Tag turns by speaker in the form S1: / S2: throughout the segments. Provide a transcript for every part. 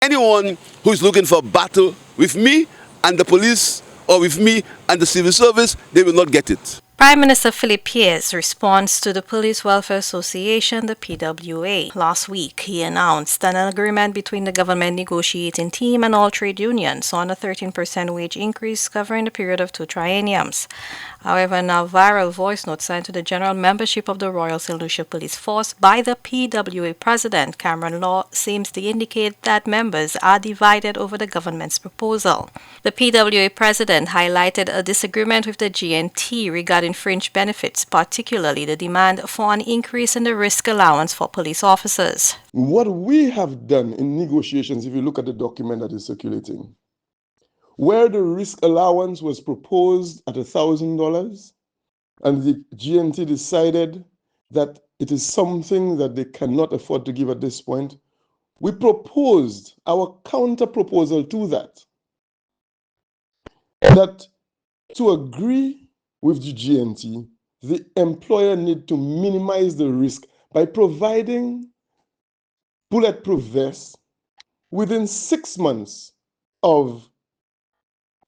S1: anyone who is looking for a battle with me and the police or with me and the civil service, they will not get it.
S2: Prime Minister Philip Pierre's response to the Police Welfare Association, the PWA. Last week, he announced an agreement between the government negotiating team and all trade unions on a 13% wage increase covering the period of 2 trienniums. However, a now viral voice note signed to the general membership of the Royal St. Lucia Police Force by the PWA President, Cameron Law, seems to indicate that members are divided over the government's proposal. The PWA President highlighted a disagreement with the GNT regarding fringe benefits, particularly the demand for an increase in the risk allowance for police officers.
S3: What we have done in negotiations, if you look at the document that is circulating, where the risk allowance was proposed at $1,000 and the GNT decided that it is something that they cannot afford to give at this point, we proposed our counter proposal to that to agree with the GNT, the employer need to minimize the risk by providing bulletproof vests within 6 months of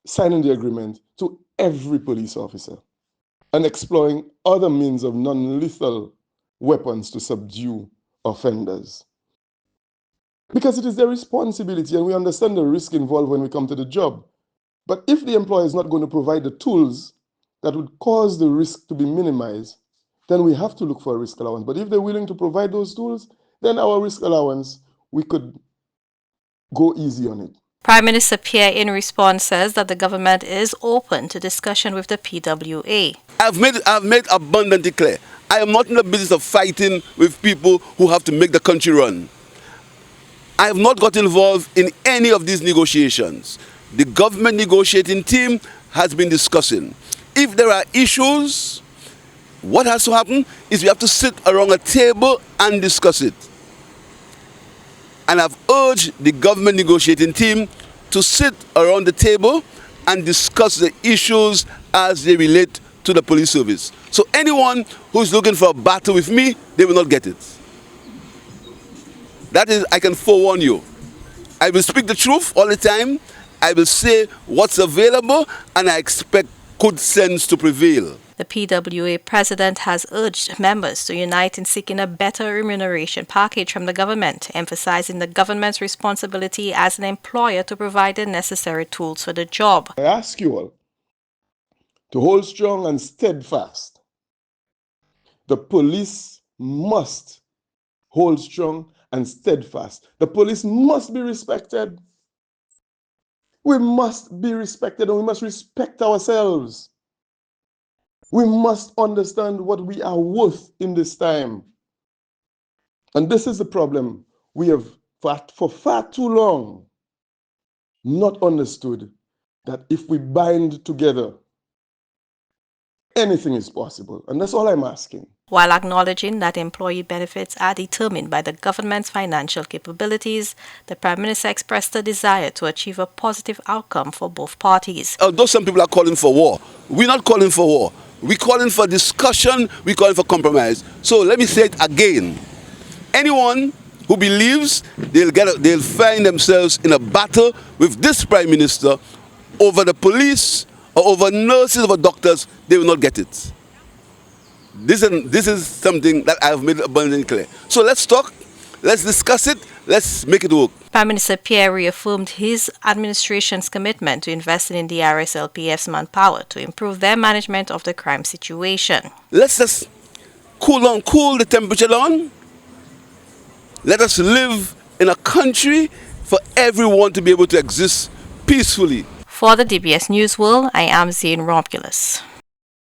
S3: signing the agreement to every police officer and exploring other means of non-lethal weapons to subdue offenders. Because it is their responsibility and we understand the risk involved when we come to the job. But if the employer is not going to provide the tools that would cause the risk to be minimized, then we have to look for a risk allowance. But if they're willing to provide those tools, then our risk allowance, we could go easy on it.
S2: Prime Minister Pierre, in response, says that the government is open to discussion with the PWA.
S1: I've made abundantly clear. I am not in the business of fighting with people who have to make the country run. I have not got involved in any of these negotiations. The government negotiating team has been discussing. If there are issues, what has to happen is we have to sit around a table and discuss it. And I've urged the government negotiating team to sit around the table and discuss the issues as they relate to the police service. So anyone who's looking for a battle with me, they will not get it. That is, I can forewarn you. I will speak the truth all the time. I will say what's available, and I expect good sense to prevail.
S2: The PWA president has urged members to unite in seeking a better remuneration package from the government, emphasizing the government's responsibility as an employer to provide the necessary tools for the job.
S3: I ask you all to hold strong and steadfast. The police must hold strong and steadfast. The police must be respected. We must be respected and we must respect ourselves. We must understand what we are worth in this time. And this is the problem. We have, for far too long, not understood that if we bind together, anything is possible. And that's all I'm asking.
S2: While acknowledging that employee benefits are determined by the government's financial capabilities, the Prime Minister expressed a desire to achieve a positive outcome for both parties.
S1: Although some people are calling for war, we're not calling for war. We're calling for discussion, we're calling for compromise. So let me say it again. Anyone who believes they'll find themselves in a battle with this Prime Minister over the police or over nurses, over doctors, they will not get it. This is something that I have made abundantly clear. So let's talk, let's discuss it, let's make it work.
S2: Prime Minister Pierre reaffirmed his administration's commitment to investing in the RSLPF's manpower to improve their management of the crime situation.
S1: Let's just cool the temperature down. Let us live in a country for everyone to be able to exist peacefully.
S2: For the DBS News World, I am Zane Romulus.